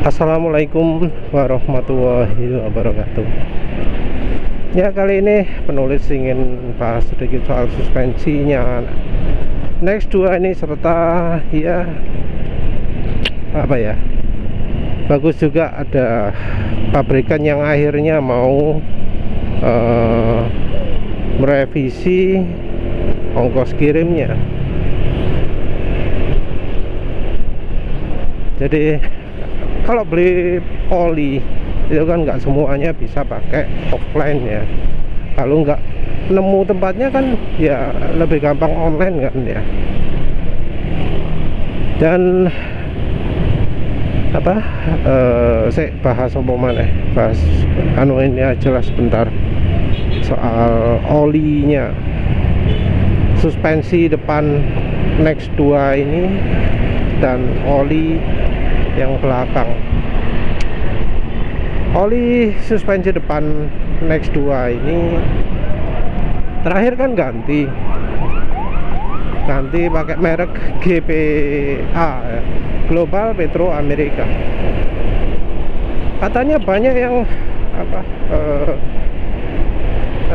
Assalamualaikum warahmatullahi wabarakatuh. Ya, kali ini penulis ingin bahas sedikit soal suspensinya Next 2 ini, serta ya apa ya, bagus juga ada pabrikan yang akhirnya mau merevisi ongkos kirimnya. Jadi kalau beli oli itu kan nggak semuanya bisa pakai offline ya. Kalau nggak nemu tempatnya kan ya lebih gampang online kan ya. Dan apa saya bahas apa mana, bahas ini aja lah sebentar soal olinya. Suspensi depan Next 2 ini dan oli yang belakang. Oli suspensi depan Next 2 ini terakhir kan ganti pakai merek GPA ya, Global Petro America. Katanya banyak yang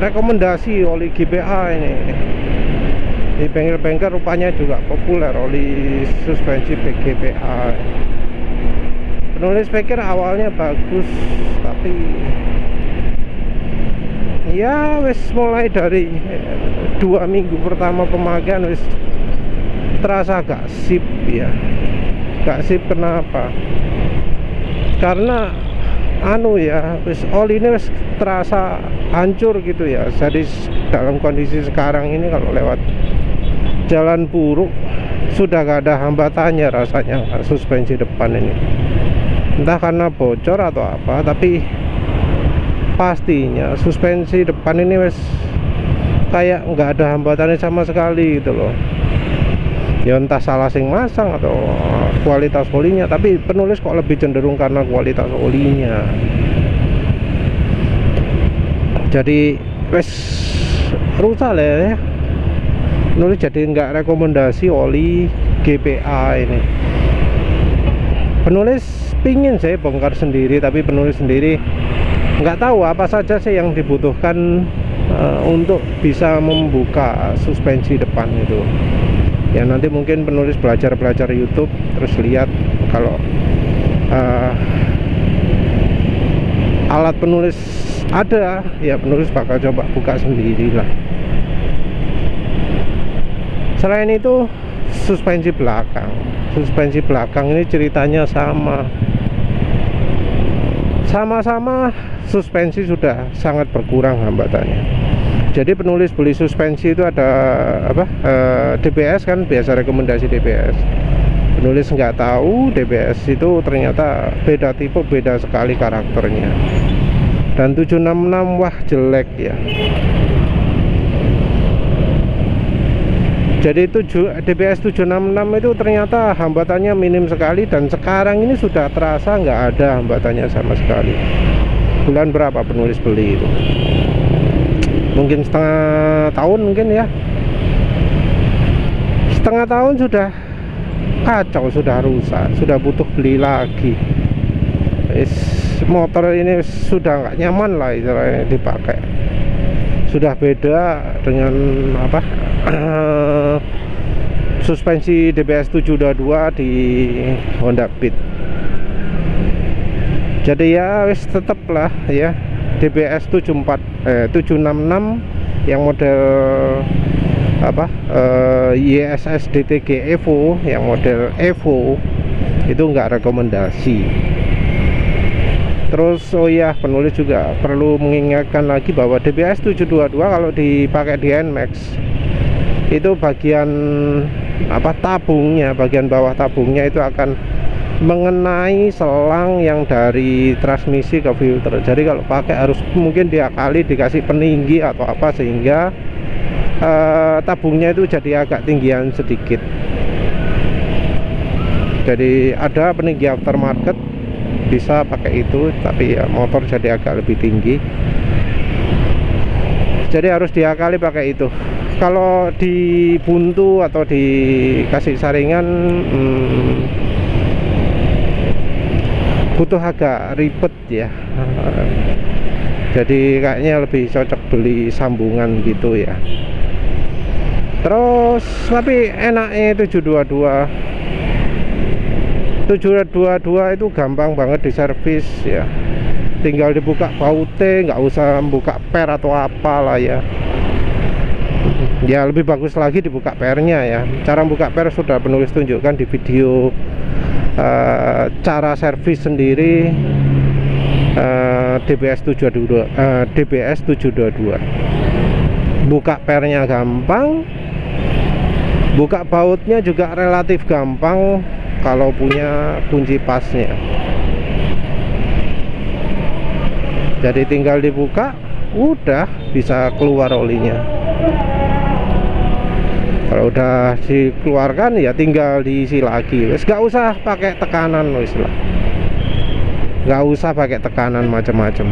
rekomendasi oli GPA ini di bengkel-bengkel, rupanya juga populer oli suspensi GPA. Penulis pikir awalnya bagus, tapi ya wis mulai dari 2 minggu pertama pemakaian wis terasa gak sip ya. Gak sip kenapa? Karena wis oli ini wis terasa hancur gitu ya. Jadi dalam kondisi sekarang ini kalau lewat jalan buruk sudah gak ada hambatannya rasanya suspensi depan ini. Entah karena bocor atau apa, tapi pastinya suspensi depan ini wes kayak nggak ada hambatannya sama sekali gitu loh. Ya entah salah sing masang atau kualitas olinya, tapi penulis kok lebih cenderung karena kualitas olinya. Jadi wes rusak lah ya. Penulis jadi nggak rekomendasi oli GPA ini. Penulis pingin saya bongkar sendiri, tapi penulis sendiri nggak tahu apa saja sih yang dibutuhkan untuk bisa membuka suspensi depan itu. Ya nanti mungkin penulis belajar YouTube, terus lihat kalau alat penulis ada, ya penulis bakal coba buka sendiri lah. Selain itu, suspensi belakang ini ceritanya sama-sama suspensi sudah sangat berkurang hambatannya. Jadi penulis beli suspensi itu ada DBS kan, biasa rekomendasi DBS. Penulis nggak tahu DBS itu ternyata beda tipe, beda sekali karakternya. Dan 766 wah jelek ya. Jadi DBS 766 itu ternyata hambatannya minim sekali, dan sekarang ini sudah terasa nggak ada hambatannya sama sekali. Bulan berapa penulis beli itu? Mungkin setengah tahun mungkin ya. Setengah tahun sudah kacau, sudah rusak, sudah butuh beli lagi. Motor ini sudah nggak nyaman lah istilahnya dipakai. Sudah beda dengan suspensi DBS 722 di Honda Beat. Jadi ya wis tetep lah ya DBS 766 yang model YSS DTG Evo, yang model Evo itu nggak rekomendasi. Terus oh ya, penulis juga perlu mengingatkan lagi bahwa DBS 722 kalau dipakai di NMAX itu bagian tabungnya, bagian bawah tabungnya itu akan mengenai selang yang dari transmisi ke filter. Jadi kalau pakai harus mungkin diakali, dikasih peninggi atau apa, sehingga tabungnya itu jadi agak tinggian sedikit. Jadi ada peninggi aftermarket, bisa pakai itu, tapi ya motor jadi agak lebih tinggi. Jadi harus diakali pakai itu. Kalau dibuntu atau dikasih saringan butuh agak ribet ya. Jadi kayaknya lebih cocok beli sambungan gitu ya. Terus tapi enaknya 722 itu gampang banget diservis ya, tinggal dibuka bautnya, nggak usah buka per atau apalah ya. Ya lebih bagus lagi dibuka pernya ya. Cara buka per sudah penulis tunjukkan di video cara servis sendiri DBS 722. Buka pernya gampang, buka bautnya juga relatif gampang kalau punya kunci pasnya. Jadi tinggal dibuka, udah bisa keluar olinya. Kalau udah dikeluarkan ya tinggal diisi lagi. Wes gak usah pakai tekanan wes lah. Gak usah pakai tekanan macam-macam.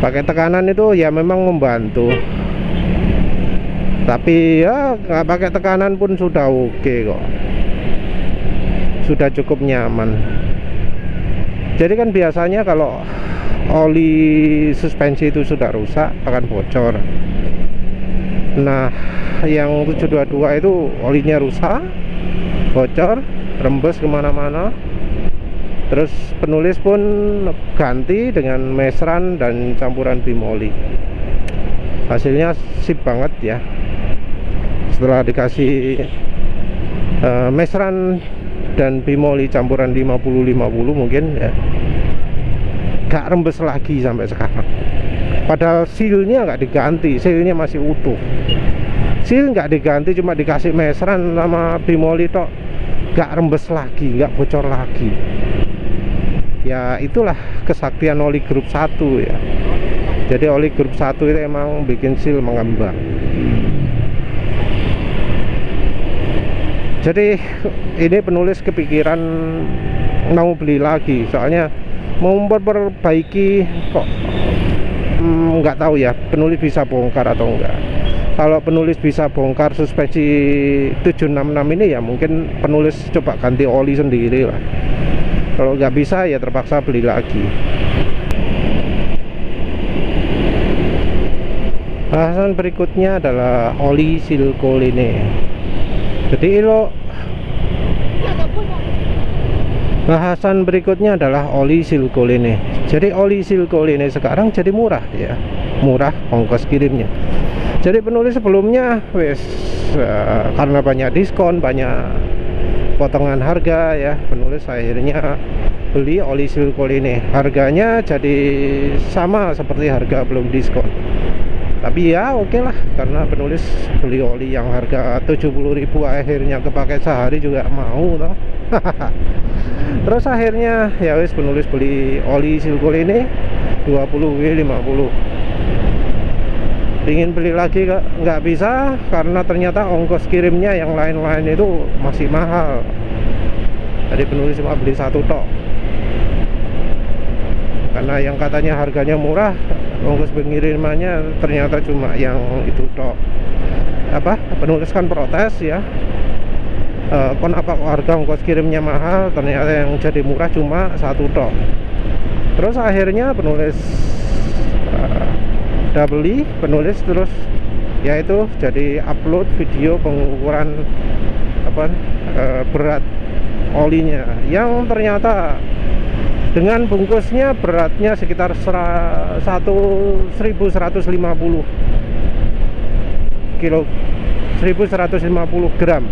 Pakai tekanan itu ya memang membantu. Tapi ya nggak pakai tekanan pun sudah oke kok. Sudah cukup nyaman. Jadi kan biasanya kalau oli suspensi itu sudah rusak akan bocor. Nah yang 722 itu olinya rusak, bocor, rembes kemana-mana. Terus penulis pun ganti dengan mesran dan campuran bimoli. Hasilnya sip banget ya. Setelah dikasih mesran dan bimoli campuran 50-50 mungkin ya, gak rembes lagi sampai sekarang. Padahal sealnya nggak diganti, sealnya masih utuh. Seal nggak diganti, cuma dikasih mesran sama bimoli tok, gak rembes lagi, nggak bocor lagi. Ya itulah kesaktian oli grup 1 ya. Jadi oli grup 1 itu emang bikin seal mengembang. Jadi ini penulis kepikiran mau beli lagi, soalnya mau memperbaiki kok nggak tahu ya penulis bisa bongkar atau enggak. Kalau penulis bisa bongkar suspensi 766 ini ya mungkin penulis coba ganti oli sendiri lah. Kalau nggak bisa ya terpaksa beli lagi. Bahasan berikutnya adalah oli silkoline. Jadi bahasan berikutnya adalah oli silkoline. Jadi oli silkoline sekarang jadi murah ya, murah ongkos kirimnya. Jadi penulis sebelumnya karena banyak diskon, banyak potongan harga ya, penulis akhirnya beli oli silkoline. Harganya jadi sama seperti harga belum diskon. Tapi ya oke lah, karena penulis beli oli yang harga 70.000 akhirnya kepake sehari juga mau toh. Terus akhirnya ya wis penulis beli oli silkoline 20W50. Ingin beli lagi nggak bisa karena ternyata ongkos kirimnya yang lain-lain itu masih mahal. Jadi penulis cuma beli satu tok. Karena yang katanya harganya murah, ongkos pengirimannya ternyata cuma yang itu tok. Penulis kan protes ya, kenapa harga ongkos kirimnya mahal, ternyata yang jadi murah cuma satu tok. Terus akhirnya penulis udah beli, penulis terus yaitu jadi upload video pengukuran berat olinya yang ternyata dengan bungkusnya beratnya sekitar 1150 kilo, 1150 gram,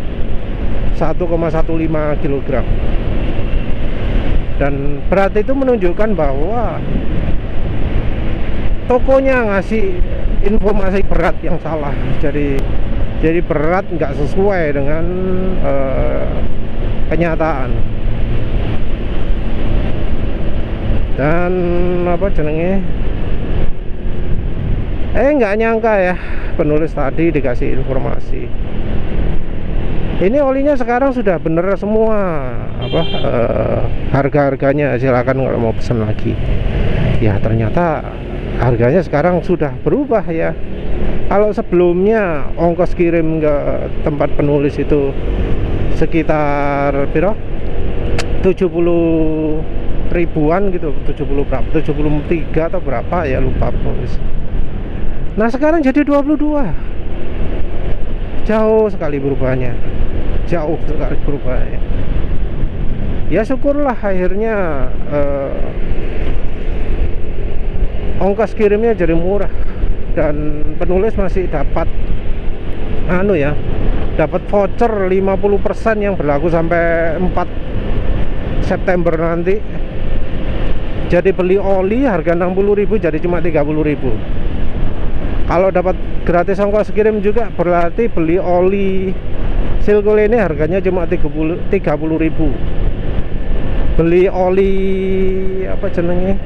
1,15 kilogram. Dan berat itu menunjukkan bahwa tokonya ngasih informasi berat yang salah. Jadi berat nggak sesuai dengan kenyataan. Dan nggak nyangka ya, penulis tadi dikasih informasi ini olinya sekarang sudah bener semua harga-harganya, silakan kalau mau pesan lagi. Ya ternyata harganya sekarang sudah berubah ya. Kalau sebelumnya ongkos kirim ke tempat penulis itu sekitar 70 ribuan gitu, 70 berapa, 73 atau berapa ya, lupa bos. Nah sekarang jadi 22. Jauh sekali berubahnya, jauh sekali berubahnya. Ya syukurlah akhirnya ongkos kirimnya jadi murah, dan penulis masih dapat dapat voucher 50% yang berlaku sampai 4 September nanti. Jadi beli oli harga 60.000 jadi cuma 30.000. Kalau dapat gratis ongkos kirim juga berarti beli oli Silko ini harganya cuma 30.000. Beli oli apa jenenge?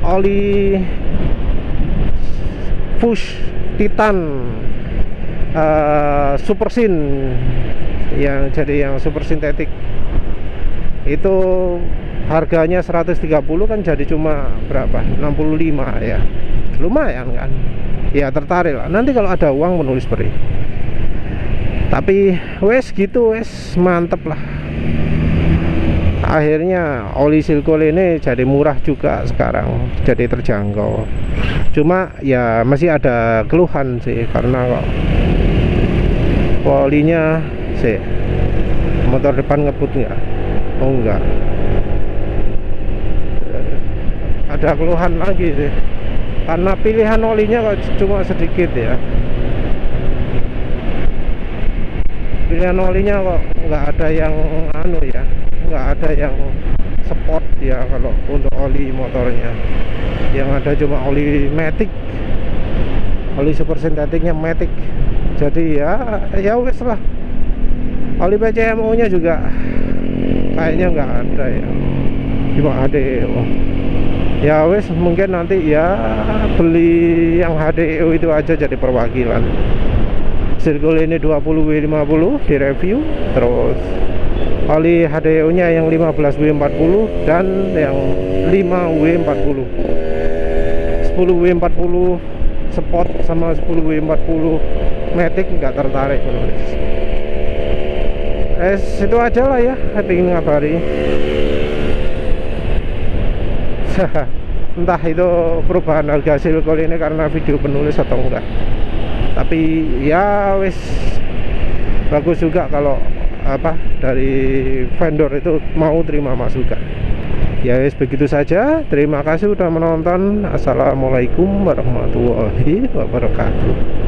Oli Fush Titan Super Sin yang jadi yang super sintetik itu harganya 130 kan jadi cuma berapa? 65 ya. Lumayan kan? Ya tertarik lah. Nanti kalau ada uang menulis beri. Tapi wes gitu, wes mantep lah. Akhirnya oli Silko ini jadi murah juga sekarang, jadi terjangkau. Cuma ya masih ada keluhan sih, karena kok olinya sih motor depan ngebut nggak? Oh enggak, ada keluhan lagi sih, karena pilihan olinya kok cuma sedikit ya. Pilihan olinya kok nggak ada yang nggak ada yang sport ya kalau untuk oli motornya. Yang ada cuma oli Matic, oli super sintetiknya Matic. Jadi ya wes lah. Oli PCMO nya juga kayaknya nggak ada ya, cuma HDEO. Ya wes, mungkin nanti ya beli yang HDEO itu aja jadi perwakilan. Silko ini 20W50 direview, terus oli HDEO nya yang 15W40 dan yang 5W40, 10W40 Sport sama 10W40 Matic nggak tertarik menulis. Itu aja lah ya, saya ingin ngabari. Entah itu perubahan harga Silko ini karena video penulis atau enggak, tapi ya wis bagus juga kalau dari vendor itu mau terima masukan. Ya wis begitu saja. Terima kasih sudah menonton. Assalamualaikum warahmatullahi wabarakatuh.